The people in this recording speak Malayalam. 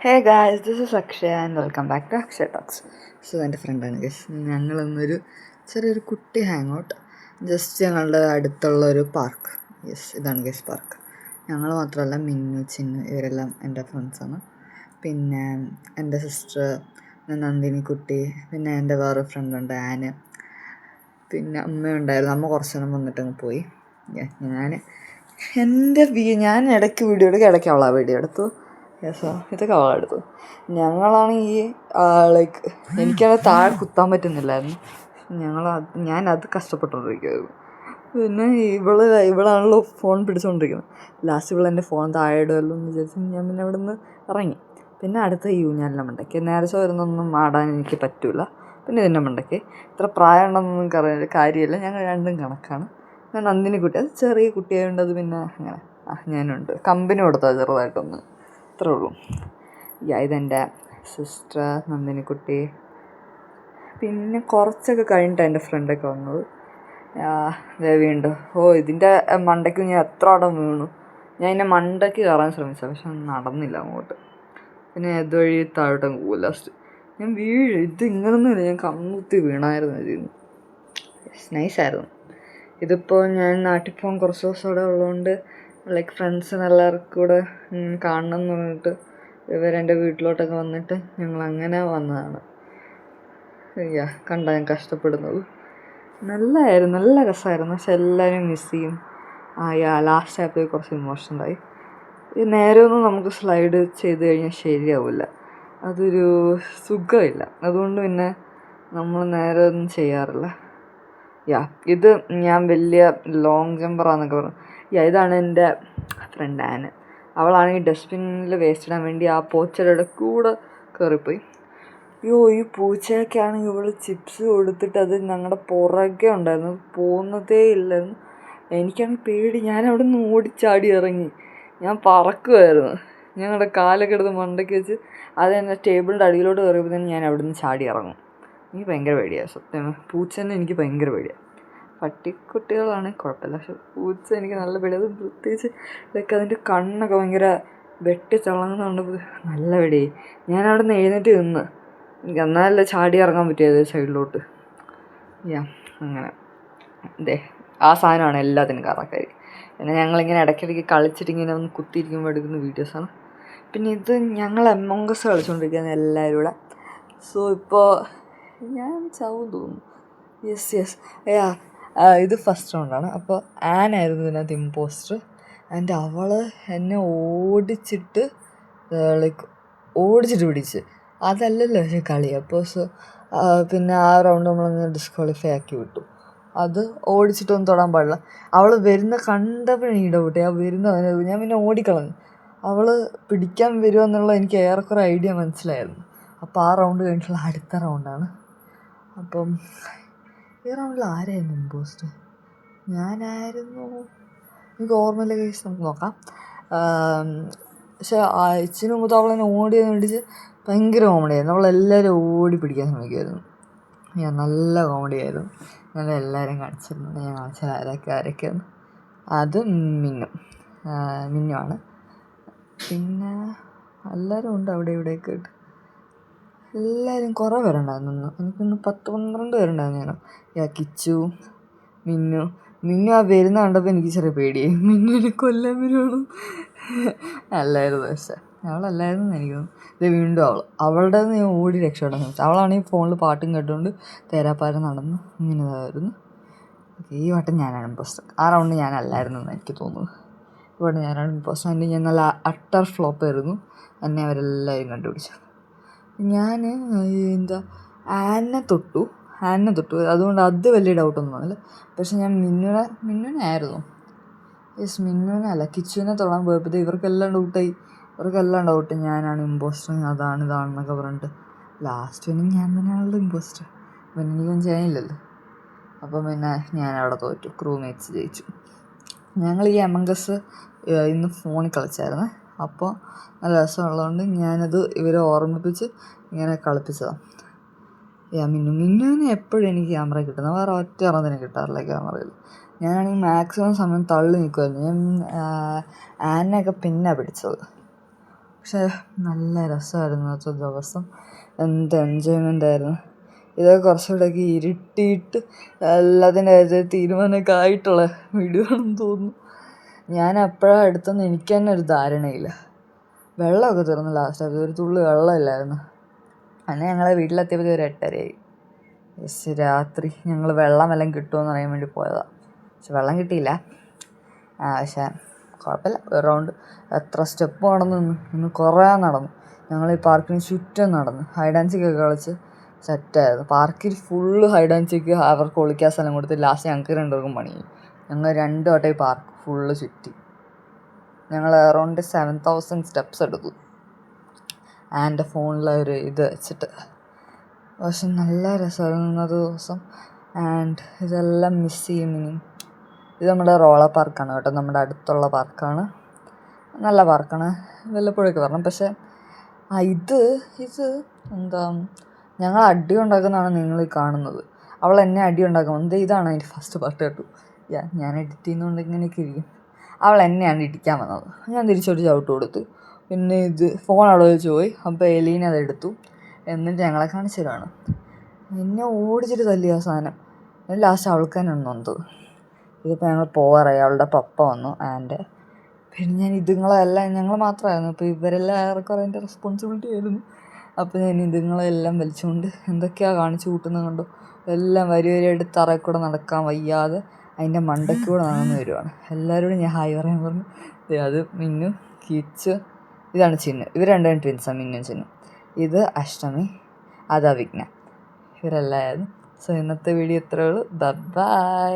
Hey guys, this is Akshaya and welcome back to Akshaya talks. So എൻ്റെ ഫ്രണ്ടാണ് ഗൈസ്. ഞങ്ങളിന്നൊരു ചെറിയൊരു കുട്ടി ഹാങ് ഔട്ട് ജസ്റ്റ് ഞങ്ങളുടെ അടുത്തുള്ള ഒരു പാർക്ക്. യെസ്, ഇതാണ് ഗൈസ് പാർക്ക്. ഞങ്ങൾ മാത്രമല്ല, മിന്നു, ചിന്നു ഇവരെല്ലാം എൻ്റെ ഫ്രണ്ട്സാണ്. പിന്നെ എൻ്റെ സിസ്റ്റർ നന്ദിനി കുട്ടി, പിന്നെ എൻ്റെ വേറെ ഫ്രണ്ടുണ്ട് ആന്, പിന്നെ അമ്മയുണ്ടായിരുന്നു. അമ്മ കുറച്ച് നേരം വന്നിട്ടങ്ങ് പോയി. ഞാൻ ഇടയ്ക്ക് വീഡിയോ എടുക്കും, ഇടയ്ക്ക് അവളാ വീഡിയോ എടുത്തു. യെസ്, ഇതൊക്കെ അവളെടുത്തു. ഞങ്ങളാണെങ്കിൽ ലൈക്ക് എനിക്കത് താഴെ കുത്താൻ പറ്റുന്നില്ലായിരുന്നു. ഞാനത് കഷ്ടപ്പെട്ടുകൊണ്ടിരിക്കുമായിരുന്നു. പിന്നെ ഇവളാണല്ലോ ഫോൺ പിടിച്ചുകൊണ്ടിരിക്കുന്നത്. ലാസ്റ്റ് ഇവളെൻ്റെ ഫോൺ താഴെ ഇടുമല്ലോ എന്ന് വിചാരിച്ച് ഞാൻ പിന്നെ അവിടെ നിന്ന് ഇറങ്ങി. പിന്നെ അടുത്ത ഊഞ്ഞാലിൻ്റെ മണ്ടയ്ക്ക് നേരത്തെ വരുന്നൊന്നും ആടാൻ എനിക്ക് പറ്റില്ല. പിന്നെ ഇതിൻ്റെ മണ്ടയ്ക്ക് ഇത്ര പ്രായം ഉണ്ടെന്നൊന്നും കാര്യമില്ല, ഞങ്ങൾ രണ്ടും കണക്കാണ്. പിന്നെ നന്ദിനി കുട്ടി, അത് ചെറിയ കുട്ടിയായതുകൊണ്ട് അത് പിന്നെ അങ്ങനെ ഞാനുണ്ട് കമ്പനി കൊടുത്താൽ ചെറുതായിട്ടൊന്ന്, അത്രേ ഉള്ളൂ. ഇതെൻ്റെ സിസ്റ്റർ നന്ദിനിക്കുട്ടി. പിന്നെ കുറച്ചൊക്കെ കഴിഞ്ഞിട്ടാണ് എൻ്റെ ഫ്രണ്ടൊക്കെ വന്നത്. വീണ്ടും ഇതിൻ്റെ മണ്ടയ്ക്ക് ഞാൻ എത്ര വട്ടം വീണു. ഞാൻ ഇതിൻ്റെ മണ്ടയ്ക്ക് കയറാൻ ശ്രമിച്ചത്, പക്ഷെ നടന്നില്ല അങ്ങോട്ട്. പിന്നെ ഇതുവഴി താഴോട്ടങ്ങ് പോകും. ലാസ്റ്റ് ഞാൻ ഇത് ഇങ്ങനൊന്നുമില്ല, ഞാൻ കമ്മുത്തി വീണായിരുന്നു ഇതിന്. നൈസായിരുന്നു. ഇതിപ്പോൾ ഞാൻ നാട്ടിൽ പോകാൻ കുറച്ച് ദിവസം ഇവിടെ ഉള്ളതുകൊണ്ട് ലൈക്ക് ഫ്രണ്ട്സിനെല്ലാവർക്കും കൂടെ കാണണം എന്ന് പറഞ്ഞിട്ട് ഇവരെൻ്റെ വീട്ടിലോട്ടൊക്കെ വന്നിട്ട് ഞങ്ങളങ്ങനെ വന്നതാണ്. കണ്ട ഞാൻ കഷ്ടപ്പെടുന്നത്. നല്ല രസമായിരുന്നു. പക്ഷെ എല്ലാവരും മിസ് ചെയ്യും. ലാസ്റ്റ് ആയപ്പോൾ കുറച്ച് ഇമോഷണലായി. നേരെയൊന്നും നമുക്ക് സ്ലൈഡ് ചെയ്ത് കഴിഞ്ഞാൽ ശരിയാവില്ല, അതൊരു സുഖമില്ല. അതുകൊണ്ട് പിന്നെ നമ്മൾ നേരെ ഒന്നും ചെയ്യാറില്ല. ഇത് ഞാൻ വലിയ ലോങ് ജമ്പറാന്നൊക്കെ പറഞ്ഞു. ഇതാണ് എൻ്റെ ഫ്രണ്ട് ആന്. അവളാണെങ്കിൽ ഡസ്റ്റ്ബിന്നിൽ വേസ്റ്റ് ഇടാൻ വേണ്ടി ആ പോച്ചയുടെ കൂടെ കയറിപ്പോയി. ഈ പൂച്ചയൊക്കെയാണെങ്കിൽ ഇവൾ ചിപ്സ് കൊടുത്തിട്ട് അത് ഞങ്ങളുടെ പുറകെ ഉണ്ടായിരുന്നു, പോകുന്നതേ ഇല്ലായിരുന്നു. എനിക്കാണെങ്കിൽ പേടി. ഞാൻ അവിടെ നിന്ന് ഓടിച്ചാടി ഇറങ്ങി, ഞാൻ പറക്കുമായിരുന്നു. ഞങ്ങളുടെ കാലൊക്കെ എടുത്ത് മണ്ടയ്ക്ക് വെച്ച് അത് തന്നെ ടേബിളിൻ്റെ അടിയിലോട്ട് കയറിയപ്പോൾ തന്നെ ഞാൻ അവിടെ നിന്ന് ചാടി ഇറങ്ങും. എനിക്ക് ഭയങ്കര പേടിയാണ് സത്യം. പൂച്ചേനെ എനിക്ക് ഭയങ്കര പേടിയാണ്. പട്ടിക്കുട്ടികളാണെങ്കിൽ കുഴപ്പമില്ല, പക്ഷെ പൂച്ച എനിക്ക് നല്ല പേടിയാണ്. അത് പ്രത്യേകിച്ച് അതിൻ്റെ കണ്ണൊക്കെ ഭയങ്കര വെട്ടിത്തിളങ്ങുന്നുണ്ട്, നല്ല പേടിയായി. ഞാനവിടെ നിന്ന് എഴുന്നേറ്റ് നിന്ന്, എനിക്ക് എന്നാലല്ലേ ചാടി ഇറങ്ങാൻ പറ്റിയത് സൈഡിലോട്ട്. അങ്ങനെ ആ സാധനമാണ് എല്ലാത്തിനും കാരണക്കാരി. പിന്നെ ഞങ്ങളിങ്ങനെ ഇടയ്ക്കിടയ്ക്ക് കളിച്ചിട്ട് ഇങ്ങനെ ഒന്ന് കുത്തിയിരിക്കുമ്പോൾ എടുക്കുന്ന വീഡിയോസാണ്. പിന്നെ ഇത് ഞങ്ങൾ അമോങ് അസ് കളിച്ചുകൊണ്ടിരിക്കുകയാണ് എല്ലാവരും കൂടെ. സോ ഇപ്പോൾ ഞാൻ ചാവും തോന്നുന്നു. യെസ് ഇത് ഫസ്റ്റ് റൗണ്ടാണ്. അപ്പോൾ ആനായിരുന്നു ഇതിനകത്ത് ഇമ്പോസ്റ്റർ. ആൻഡ് അവൾ എന്നെ ഓടിച്ചിട്ട് പിടിച്ച്. അതല്ലല്ലോ പക്ഷേ കളി. അപ്പോൾ പിന്നെ ആ റൗണ്ട് നമ്മളൊന്ന് ഡിസ്ക്വാളിഫൈ ആക്കി വിട്ടു. അത് ഓടിച്ചിട്ടൊന്നും തൊടാൻ പാടില്ല. അവൾ വരുന്ന കണ്ടപ്പോഴാണ് ഈ ഡൗട്ട്. ഞാൻ പിന്നെ ഓടിക്കളഞ്ഞു. അവൾ പിടിക്കാൻ വരുമെന്നുള്ള എനിക്ക് ഏറെക്കുറെ ഐഡിയ മനസ്സിലായിരുന്നു. അപ്പോൾ ആ റൗണ്ട് കഴിഞ്ഞിട്ടുള്ള അടുത്ത റൗണ്ടാണ്. അപ്പം ഈ റൗണ്ടിൽ ആരായിരുന്നു ഇമ്പോസ്റ്റർ? ഞാനായിരുന്നു, എനിക്ക് ഓർമ്മയില്ല കേസ്. നമുക്ക് നോക്കാം. പക്ഷേ ഇച്ചിരി മുമ്പ് അവളെന്നെ പിടിച്ച് ഭയങ്കര കോമഡിയായിരുന്നു. അവളെല്ലാവരും ഓടി പിടിക്കാൻ ശ്രമിക്കുമായിരുന്നു. നല്ല കോമഡിയായിരുന്നു. ഞാൻ എല്ലാവരും കാണിച്ചിരുന്നു. ഞാൻ കാണിച്ചാൽ ആരൊക്കെയാണ്. അത് മിന്നുവാണ്. പിന്നെ എല്ലാവരും ഉണ്ട് അവിടെ ഇവിടെയൊക്കെ ഇട്ട്. എല്ലാവരും കുറേ പേരുണ്ടായിരുന്നു. എനിക്കൊന്ന് 10-12 പേരുണ്ടായിരുന്നു. കിച്ചു, മിന്നു ആ വരുന്ന കണ്ടപ്പോൾ എനിക്ക് ചെറിയ പേടിയായി. മിന്നുവിനെ കൊല്ലാൻ വരുവാണ്. അല്ലായിരുന്നു, പക്ഷേ അവളല്ലായിരുന്നു എനിക്ക് തോന്നുന്നു. ഇത് വീണ്ടും അവളുടെ ഞാൻ ഓടി രക്ഷപ്പെടാൻ ശ്രമിച്ചു. അവളാണെങ്കിൽ ഫോണിൽ പാട്ടും കേട്ടുകൊണ്ട് തേരാപ്പാരം നടന്നു ഇങ്ങനെതായിരുന്നു. ഈ വട്ടം ഞാനാണ് ഇമ്പോസ്റ്റർ. ആ റൗണ്ട് ഞാനല്ലായിരുന്നു എന്ന് എനിക്ക് തോന്നുന്നു. ഇവിടെ ഞാനാണ് ഇമ്പോസ്റ്റർ. അതിൻ്റെ ഞാൻ നല്ല അട്ടർ ഫ്ലോപ്പായിരുന്നു. എന്നെ അവരെല്ലാവരും കണ്ടുപിടിച്ചു. ഞാൻ ആനെ തൊട്ടു. അതുകൊണ്ട് അത് വലിയ ഡൗട്ടൊന്നും വന്നില്ല. പക്ഷെ ഞാൻ മിന്നുവിനെ ആയിരുന്നു. മിന്നുവിനെ അല്ല, കിച്ചുവിനെ തൊടാൻ പോയപ്പോൾ ഇവർക്കെല്ലാം ഡൗട്ട് ഞാനാണ് ഇമ്പോസ്റ്റർ, ഇതാണെന്നൊക്കെ പറഞ്ഞിട്ട് ലാസ്റ്റ് പിന്നെ ഞാൻ തന്നെയാണല്ലോ ഇമ്പോസ്റ്റർ. പിന്നെ എനിക്കൊന്നും ചെയ്യാനില്ലല്ലോ. അപ്പം പിന്നെ ഞാനവിടെ തോറ്റു. ക്രൂമേറ്റ്സ് ജയിച്ചു. ഞങ്ങൾ ഈ അമോങ് അസ് ഇന്ന് ഫോണിൽ കളിച്ചായിരുന്നു. അപ്പോൾ നല്ല രസമുള്ളതുകൊണ്ട് ഞാനത് ഇവരെ ഓർമ്മിപ്പിച്ച് ഇങ്ങനെ കളിപ്പിച്ചതാണ്. മിന്നുവിനെ എപ്പോഴും എനിക്ക് ക്യാമറ കിട്ടുന്നത്, വേറെ ഒറ്റ ഒരെണ്ണത്തിന് കിട്ടാറില്ല ക്യാമറയിൽ. ഞാനാണെങ്കിൽ മാക്സിമം സമയം തള്ളി നിൽക്കുമായിരുന്നു. ഞാൻ ആനയൊക്കെ പിന്നെ പിടിച്ചത്. പക്ഷേ നല്ല രസമായിരുന്നു അന്നത്തെ ദിവസം. എന്ത് എൻജോയ്മെൻ്റ് ആയിരുന്നു. ഇതൊക്കെ കുറച്ചുകൂടെയൊക്കെ ഇരുട്ടിയിട്ട് എല്ലാത്തിൻ്റെ കാര്യത്തിൽ തീരുമാനമൊക്കെ ആയിട്ടുള്ള വീഡിയോ ആണെന്ന് തോന്നുന്നു. ഞാൻ എപ്പോഴാണ് എടുത്തെന്ന് എനിക്ക് തന്നെ ഒരു ധാരണയില്ല. വെള്ളമൊക്കെ തീർന്നു ലാസ്റ്റ്. ഒരു തുള്ളി വെള്ളമില്ലായിരുന്നു. അന്ന് ഞങ്ങളെ വീട്ടിലെത്തിയപ്പോൾ ഒരു 8:30 രാത്രി. ഞങ്ങൾ വെള്ളമെല്ലാം കിട്ടുമെന്ന് അറിയാൻ വേണ്ടി പോയതാണ്. പക്ഷെ വെള്ളം കിട്ടിയില്ല. പക്ഷേ കുഴപ്പമില്ല. റൗണ്ട് എത്ര സ്റ്റെപ്പ് ഇന്ന് കുറേ നടന്നു. ഞങ്ങൾ ഈ പാർക്കിന് ചുറ്റും നടന്നു. ഹൈഡ് ആൻഡ് സീക്കൊക്കെ കളിച്ച് സെറ്റായിരുന്നു. പാർക്കിൽ ഫുള്ള് ഹൈഡ് ആൻഡ് സീക്ക് അവർക്ക് ഒളിക്കാൻ സ്ഥലം കൊടുത്ത് ലാസ്റ്റ് ഞങ്ങൾക്ക് 2 പേർക്കും പണിയായി. ഞങ്ങൾ 2 വട്ടം ഈ പാർക്ക് ഫുള്ള് ചുറ്റി. ഞങ്ങൾ അറൗണ്ട് 7,000 സ്റ്റെപ്സ് എടുത്തു എൻ്റെ ഫോണിലെ ഒരു ഇത് വെച്ചിട്ട്. പക്ഷെ നല്ല രസമായിരുന്നു ഇന്നത്തെ ദിവസം. ആൻഡ് ഇതെല്ലാം മിസ് ചെയ്യും ഇനി. ഇത് നമ്മുടെ റോളർ പാർക്കാണ് കേട്ടോ. നമ്മുടെ അടുത്തുള്ള പാർക്കാണ്. നല്ല പാർക്കാണ്. വല്ലപ്പോഴൊക്കെ വരണം. പക്ഷേ ഇത് എന്താ, ഞങ്ങൾ അടി ഉണ്ടാക്കുന്നതാണ് നിങ്ങൾ കാണുന്നത്. അവൾ എന്നെ അടി ഉണ്ടാക്കുന്നത്. ഇതാണ് അതിൻ്റെ ഫസ്റ്റ് പാർട്ട് കേട്ടു. ഞാൻ എഡിറ്റ് ചെയ്യുന്നതുകൊണ്ട് ഇങ്ങനെയൊക്കെ ഇരിക്കും. അവൾ എന്നെയാണ് ഇടിക്കാൻ വന്നത്. ഞാൻ തിരിച്ചൊരു ചവിട്ട് കൊടുത്തു. പിന്നെ ഫോൺ അവിടെ വെച്ച് പോയി. അപ്പോൾ എലീന അതെടുത്തു. എന്നിട്ട് ഞങ്ങളെ കാണിച്ചു തരാണ്. എന്നെ ഓടിച്ചിട്ട് തല്ലിയ സാധനം. ലാസ്റ്റ് അവൾക്ക് തന്നെ നൊന്തത്. ഇതിപ്പോൾ ഞങ്ങൾ പോകാറായി. അവളുടെ പപ്പ വന്നു ആൻഡ് പിന്നെ ഞാൻ ഇതുങ്ങളെല്ലാം ഞങ്ങൾ മാത്രമായിരുന്നു. അപ്പോൾ ഇവരെല്ലാം ഏറെക്കുറെ എൻ്റെ റെസ്പോൺസിബിലിറ്റി ആയിരുന്നു. അപ്പോൾ ഞാൻ ഇതുങ്ങളെല്ലാം വലിച്ചുകൊണ്ട് എന്തൊക്കെയാണ് കാണിച്ചു കൂട്ടുന്നത് കണ്ടോ. എല്ലാം വരിയായിട്ട് തറയിൽ കൂടെ നടക്കാൻ വയ്യാതെ അതിൻ്റെ മണ്ടയ്ക്കൂടെ നടന്നു വരുവാണ്. എല്ലാവരോടും ഞാൻ ഹായ് പറയാൻ പറഞ്ഞു. അത് മിന്നു, കിച്ച്, ഇതാണ് ചിന്നു. ഇവർ 2 ട്വിൻസാണ്, മിന്നു ചിന്നു. ഇത് അഷ്ടമി, അത് അവിജ്ഞ. ഇവരെല്ലാമായിരുന്നു. സോ ഇന്നത്തെ വീഡിയോ ഇത്രയേ ഉള്ളൂ. ബൈ.